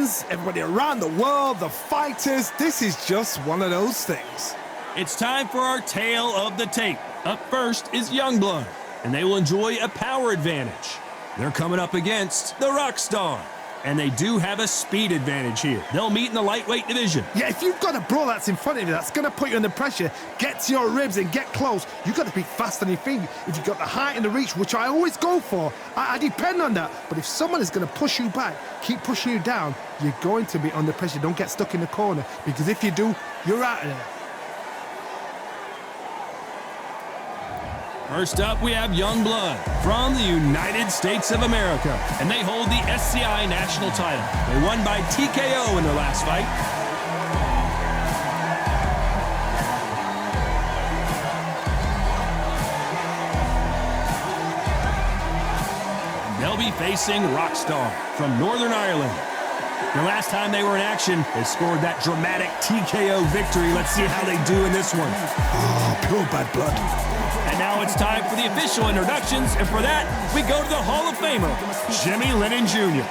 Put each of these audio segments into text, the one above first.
fans, everybody around the world, the fighters. This is just one of those things. It's time for our tale of the tape. Up first is Youngblood, and they will enjoy a power advantage. They're coming up against the Rockstar, and they do have a speed advantage here. They'll meet in the lightweight division. Yeah, if you've got a brawl that's in front of you, that's going to put you under pressure, get to your ribs and get close, you've got to be fast on your feet. If you've got the height and the reach, which I always go for, I depend on that. But if someone is going to push you back, keep pushing you down, you're going to be under pressure. Don't get stuck in the corner, because if you do, you're out of there. First up, we have Youngblood from the United States of America, and they hold the SCI national title. They won by TKO in their last fight. And they'll be facing Rockstar from Northern Ireland. The last time they were in action, they scored that dramatic TKO victory. Let's see how they do in this one. Oh, pure bad blood. And now it's time for the official introductions, and for that, we go to the Hall of Famer, Jimmy Lennon Jr.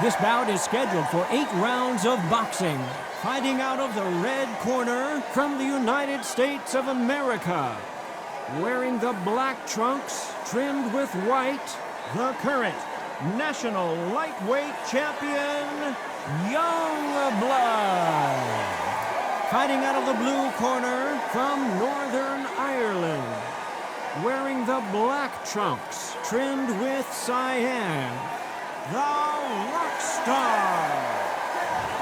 This bout is scheduled for 8 rounds of boxing. Fighting out of the red corner from the United States of America. Wearing the black trunks trimmed with white, the current national lightweight champion, Youngblood. Fighting out of the blue corner from Northern Ireland. Wearing the black trunks trimmed with cyan, the Rockstar.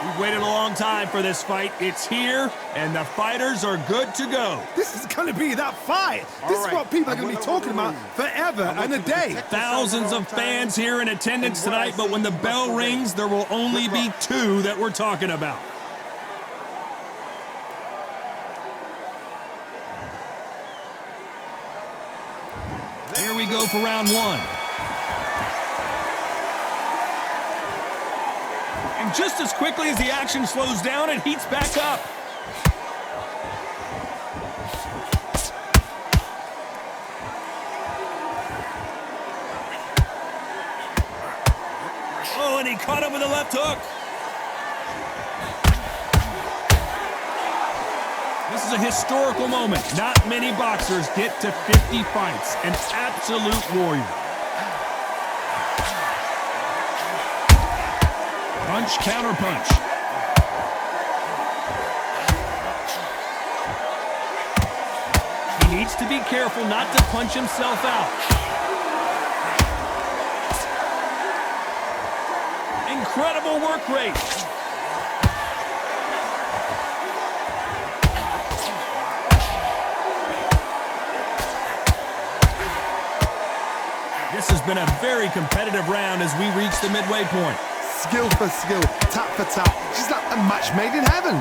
We've waited a long time for this fight. It's here, and the fighters are good to go. This is going to be that fight. This is what people are going to be talking about forever and a day. Thousands of fans here in attendance tonight, but when the bell rings, there will only be 2 that we're talking about. Here we go for round 1. And just as quickly as the action slows down, it heats back up. Oh, and he caught him with a left hook. This is a historical moment. Not many boxers get to 50 fights. An absolute warrior. Punch, counter punch. He needs to be careful not to punch himself out. Incredible work rate. This has been a very competitive round as we reach the midway point. Skill for skill, tap for tap. She's like a match made in heaven.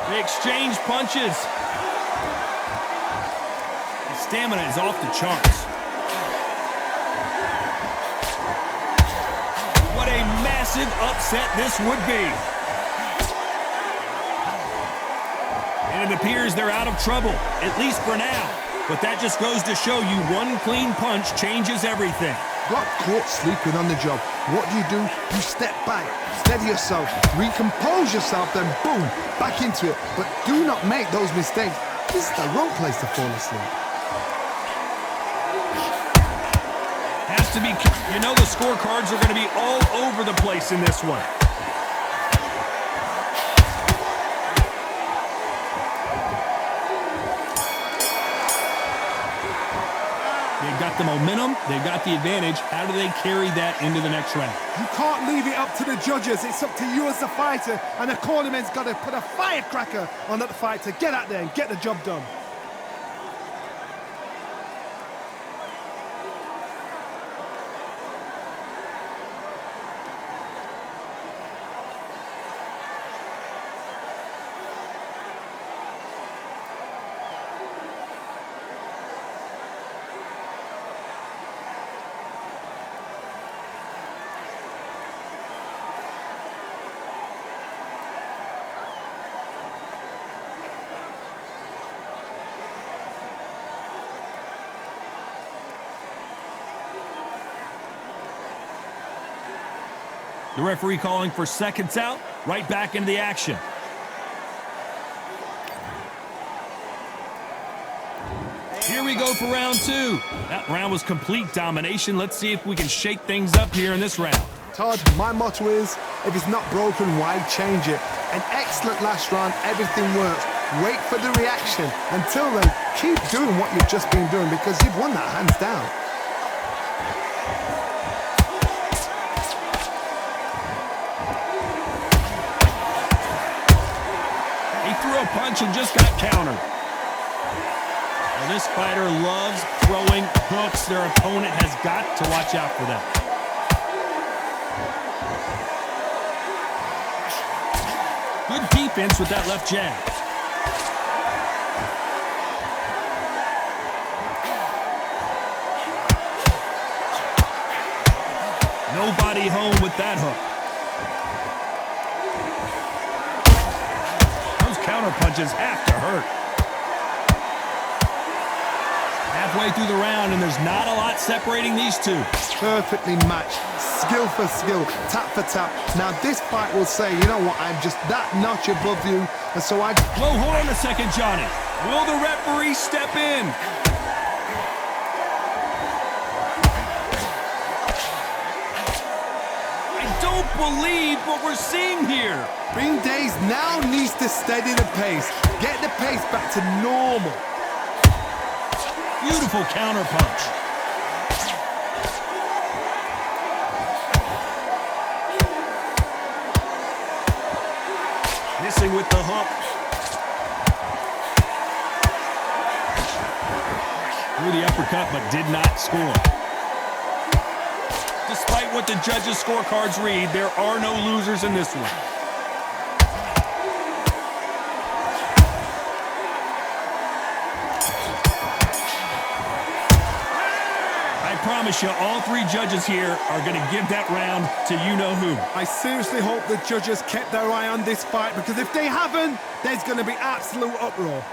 They exchange punches. His stamina is off the charts. What a massive upset this would be. And it appears they're out of trouble, at least for now. But that just goes to show you one clean punch changes everything. Got caught sleeping on the job. What do? You step back, steady yourself, recompose yourself, then boom, back into it. But do not make those mistakes. This is the wrong place to fall asleep. Has to be, you know the scorecards are going to be all over the place in this one. They've got the momentum, they've got the advantage. How do they carry that into the next round? You can't leave it up to the judges. It's up to you as the fighter, and the cornerman's got to put a firecracker on that fighter. Get out there and get the job done. The referee calling for seconds out, right back into the action. Here we go for round two. That round was complete domination. Let's see if we can shake things up here in this round. Todd, my motto is, if it's not broken, why change it? An excellent last round, everything works. Wait for the reaction. Until then, keep doing what you've just been doing because you've won that hands down. He threw a punch and just got countered. Well, this fighter loves throwing hooks. Their opponent has got to watch out for that. Good defense with that left jab. Nobody home with that hook. Those counter punches have to hurt. Halfway through the round, and there's not a lot separating these two. Perfectly matched, skill for skill, tap for tap. Now this fight will say, you know what, I'm just that notch above you, and so I... Whoa, hold on a second, Johnny. Will the referee step in? I don't believe what we're seeing here. Bean Days now needs to steady the pace, get the pace back to normal. Beautiful counter punch. Missing with the hook. Threw the uppercut, but did not score. Despite what the judges' scorecards read, there are no losers in this one. I promise you, all three judges here are going to give that round to you-know-who. I seriously hope the judges kept their eye on this fight because if they haven't, there's going to be absolute uproar.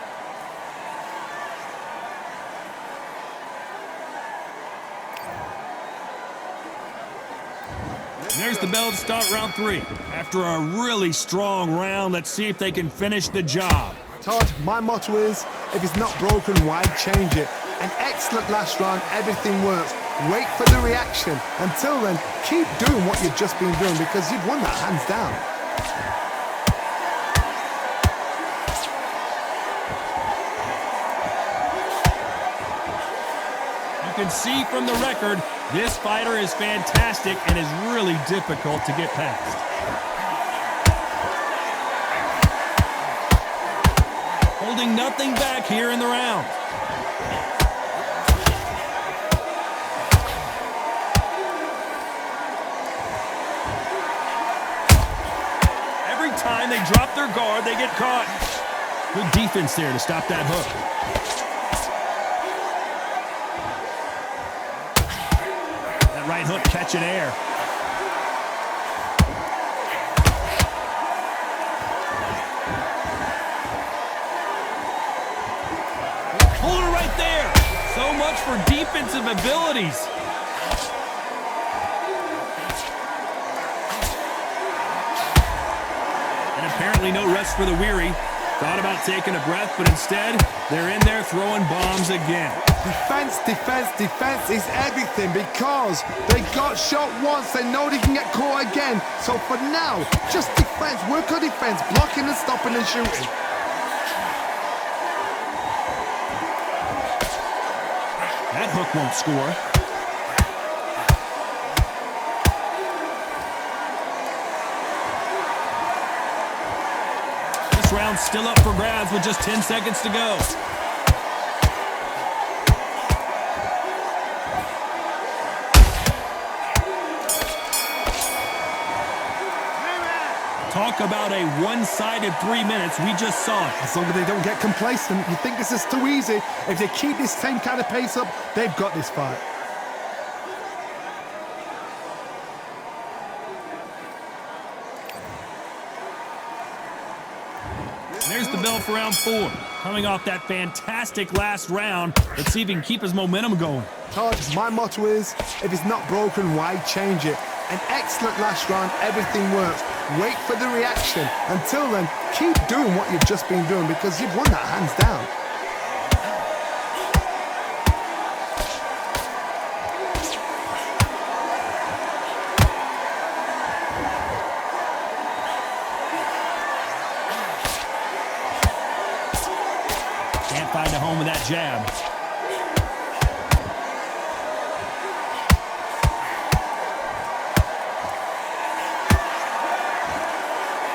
There's the bell to start round three. After a really strong round, let's see if they can finish the job. Todd, my motto is, if it's not broken, why change it? An excellent last round, everything works. Wait for the reaction. Until then, keep doing what you've just been doing because you've won that hands down. You can see from the record, this fighter is fantastic and is really difficult to get past. Holding nothing back here in the round. Every time they drop their guard, they get caught. Good defense there to stop that hook. That right hook catching air. Hold it right there. So much for defensive abilities. And apparently no rest for the weary. Thought about taking a breath, but instead, they're in there throwing bombs again. Defense, defense, defense is everything because they got shot once, they know they can get caught again. So for now, just defense, work on defense, blocking and stopping and shooting. That hook won't score. This round's still up for grabs with just 10 seconds to go. Talk about a one-sided 3 minutes. We just saw it. As long as they don't get complacent, you think this is too easy. If they keep this same kind of pace up, they've got this fight. There's the bell for round 4. Coming off that fantastic last round, let's see if he can keep his momentum going. Todd, my motto is, if it's not broken, why change it? An excellent last round, everything works. Wait for the reaction. Until then, keep doing what you've just been doing because you've won that hands down. Can't find a home with that jab.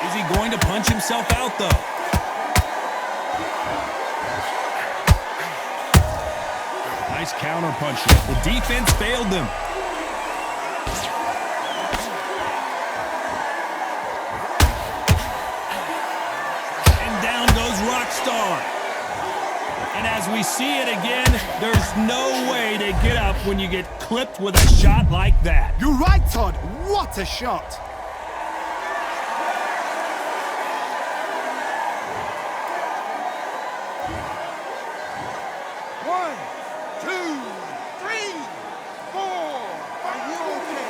Is he going to punch himself out, though? Nice counter punch. The defense failed them. And down goes Rockstar. And as we see it again, there's no way to get up when you get clipped with a shot like that. You're right, Todd. What a shot. One, two, three, four. Are you okay?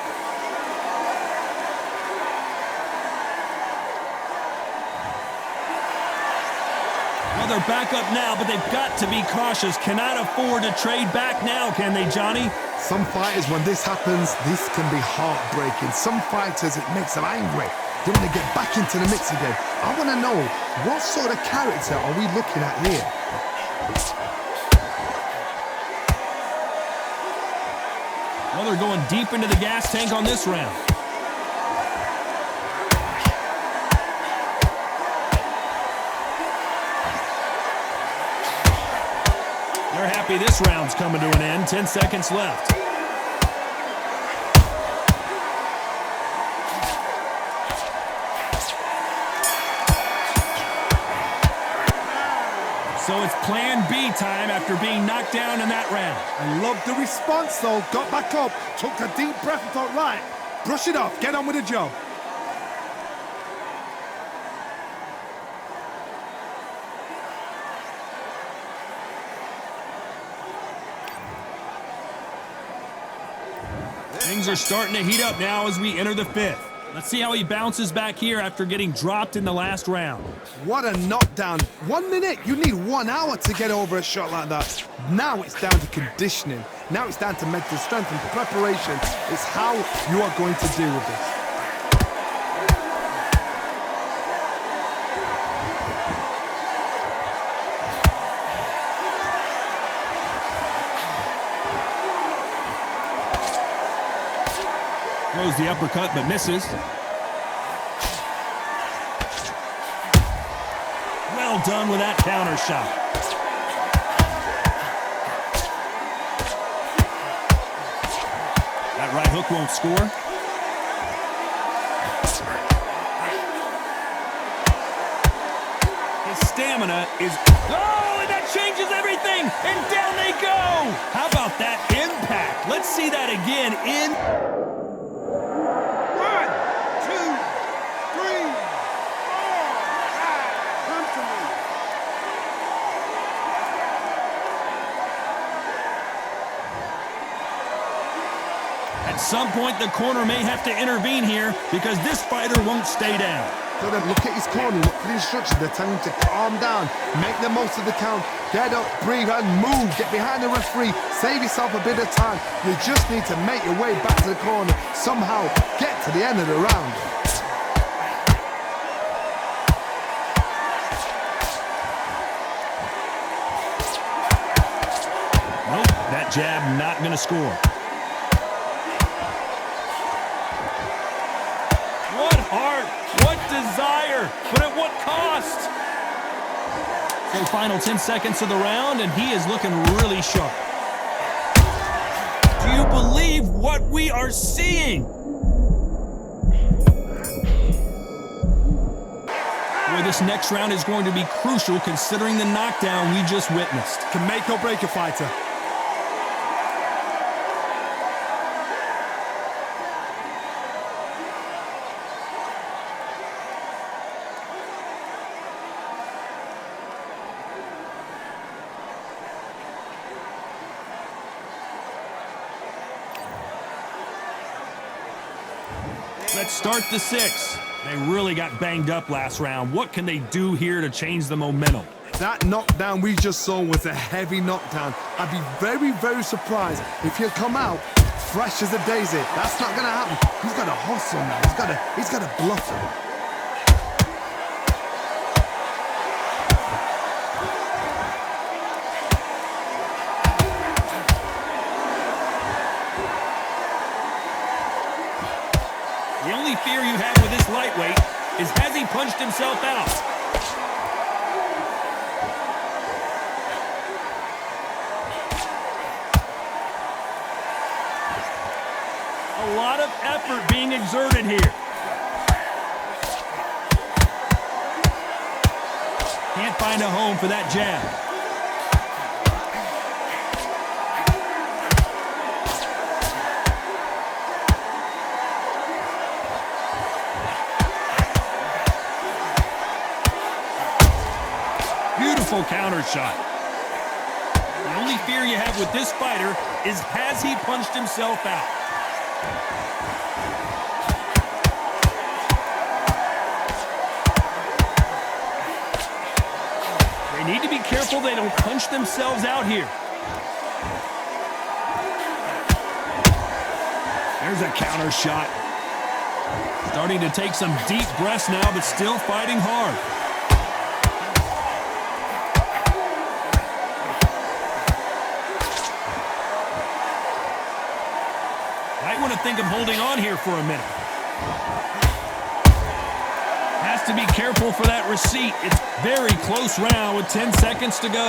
Well, they're back up now, but they've got to be cautious. Cannot afford to trade back now, can they, Johnny? Some fighters, when this happens, this can be heartbreaking. Some fighters, it makes them angry. They want to get back into the mix again. I want to know, what sort of character are we looking at here? Well, they're going deep into the gas tank on this round. They're happy this round's coming to an end. 10 seconds left. So it's plan B time after being knocked down in that round. I love the response, though. Got back up, took a deep breath and thought, right, brush it off, get on with the job. Things are starting to heat up now as we enter the fifth. Let's see how he bounces back here after getting dropped in the last round. What a knockdown. 1 minute, you need 1 hour to get over a shot like that. Now it's down to conditioning. Now it's down to mental strength and preparation. It's how you are going to deal with this. Throws the uppercut but misses. Well done with that counter shot. That right hook won't score. His stamina is... Oh, and that changes everything! And down they go! How about that impact? Let's see that again in... At some point, the corner may have to intervene here because this fighter won't stay down. So then look at his corner, look for the instructions. They're telling him to calm down, make the most of the count, get up, breathe, and move. Get behind the referee, save yourself a bit of time. You just need to make your way back to the corner. Somehow get to the end of the round. Nope, that jab not going to score. What heart, what desire, but at what cost? So final 10 seconds of the round, and he is looking really sharp. Do you believe what we are seeing? Boy, this next round is going to be crucial considering the knockdown we just witnessed. Can make or break a fighter. Let's start the 6th. They really got banged up last round. What can they do here to change the momentum? That knockdown we just saw was a heavy knockdown. I'd be very, very surprised if he'll come out fresh as a daisy. That's not going to happen. He's got to hustle now. He's got to bluff him. The only fear you have with this lightweight is has he punched himself out? A lot of effort being exerted here. Can't find a home for that jab. Beautiful counter shot. The only fear you have with this fighter is has he punched himself out? They need to be careful they don't punch themselves out here. There's a counter shot. Starting to take some deep breaths now, but still fighting hard. Might want to think of holding on here for a minute. Has to be careful for that receipt. It's very close round with 10 seconds to go.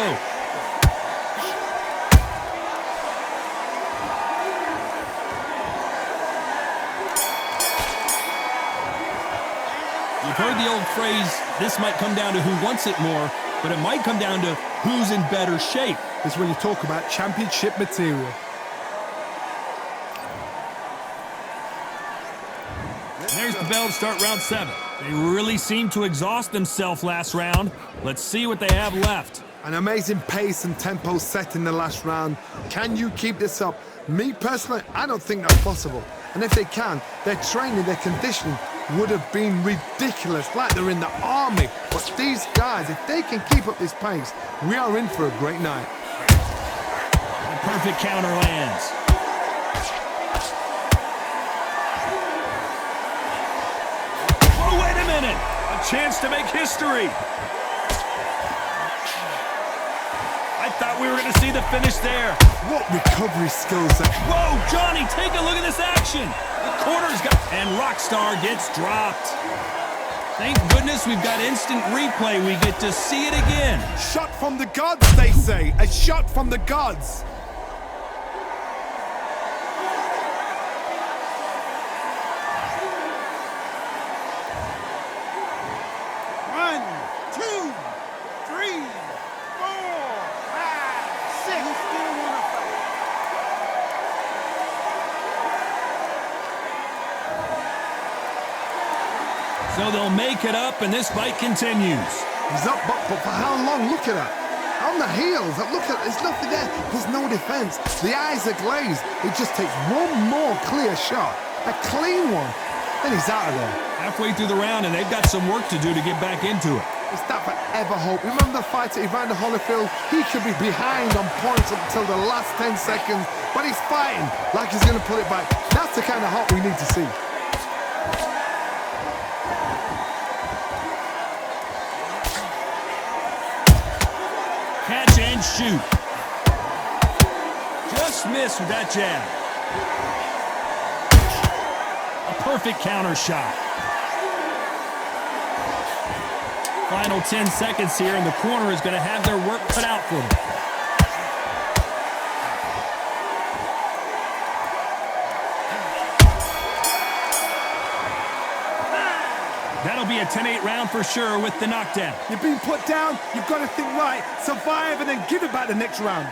You've heard the old phrase, this might come down to who wants it more, but it might come down to who's in better shape. It's when you talk about championship material. There's the bell to start round 7. They really seemed to exhaust themselves last round. Let's see what they have left. An amazing pace and tempo set in the last round. Can you keep this up? Me personally, I don't think that's possible. And if they can, their training, their conditioning would have been ridiculous, like they're in the army. But these guys, if they can keep up this pace, we are in for a great night. The perfect counter lands. A chance to make history. I thought we were going to see the finish there. What recovery skills there. Whoa, Johnny, take a look at this action. The corner's got... And Rockstar gets dropped. Thank goodness we've got instant replay. We get to see it again. Shot from the gods, they say. A shot from the gods. So they'll make it up, and this fight continues. He's up, but for how long? Look at that. On the heels. Look at, there's nothing there. There's no defense. The eyes are glazed. It just takes one more clear shot. A clean one. Then he's out of there. Halfway through the round, and they've got some work to do to get back into it. Is that forever hope? Remember the fight at Evander Holyfield? He could be behind on points until the last 10 seconds, but he's fighting like he's going to pull it back. That's the kind of hope we need to see. Catch and shoot. Just missed with that jab. A perfect counter shot. Final 10 seconds here, and the corner is going to have their work cut out for them. That'll be a 10-8 round for sure with the knockdown. You're being put down, you've got to think right, survive, and then give it back the next round.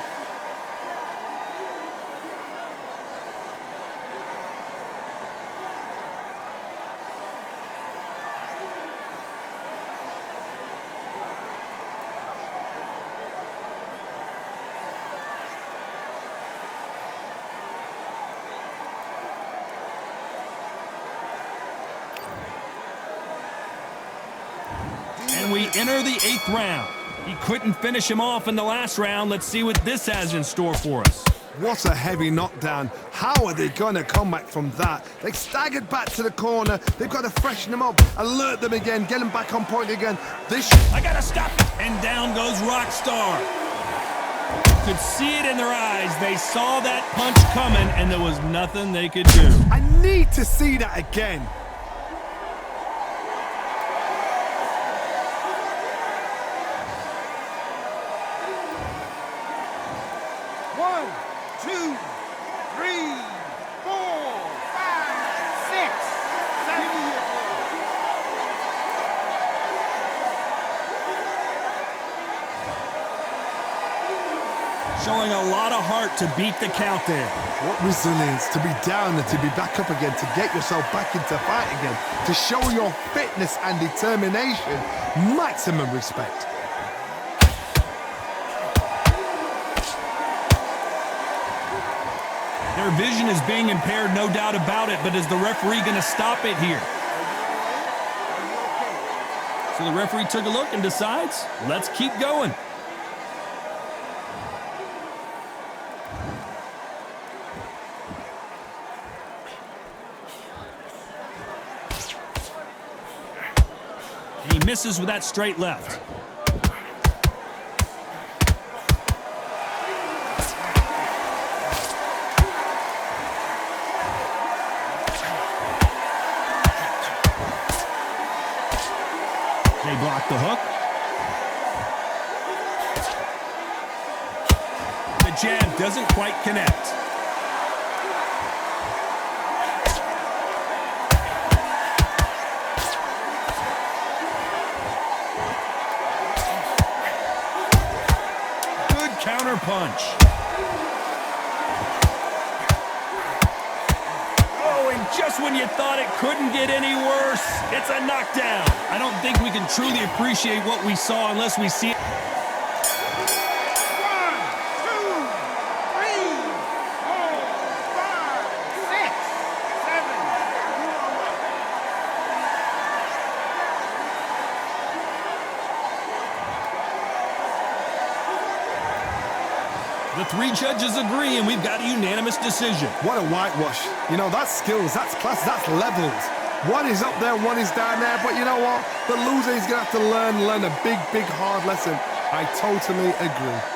we enter the 8th round. He couldn't finish him off in the last round. Let's see what this has in store for us. What a heavy knockdown. How are they going to come back from that? They staggered back to the corner. They've got to freshen them up, alert them again, get them back on point again. I got to stop it. And down goes Rockstar. Could see it in their eyes. They saw that punch coming, and there was nothing they could do. I need to see that again. One, two, three, four, five, six, seven. Showing a lot of heart to beat the count there. What resilience to be down and to be back up again, to get yourself back into fight again, to show your fitness and determination. Maximum respect. Their vision is being impaired, no doubt about it, but is the referee going to stop it here? So the referee took a look and decides, let's keep going. And he misses with that straight left. They block the hook. The jab doesn't quite connect. Good counter punch. Just when you thought it couldn't get any worse, it's a knockdown. I don't think we can truly appreciate what we saw unless we see it. 1, 2, 3, 4, 5, 6, 7. The 3 judges agree, and we've got a unanimous decision. What a whitewash. You know, that's skills, that's class, that's levels. One is up there, one is down there, but you know what? The loser is going to have to learn a big, hard lesson. I totally agree.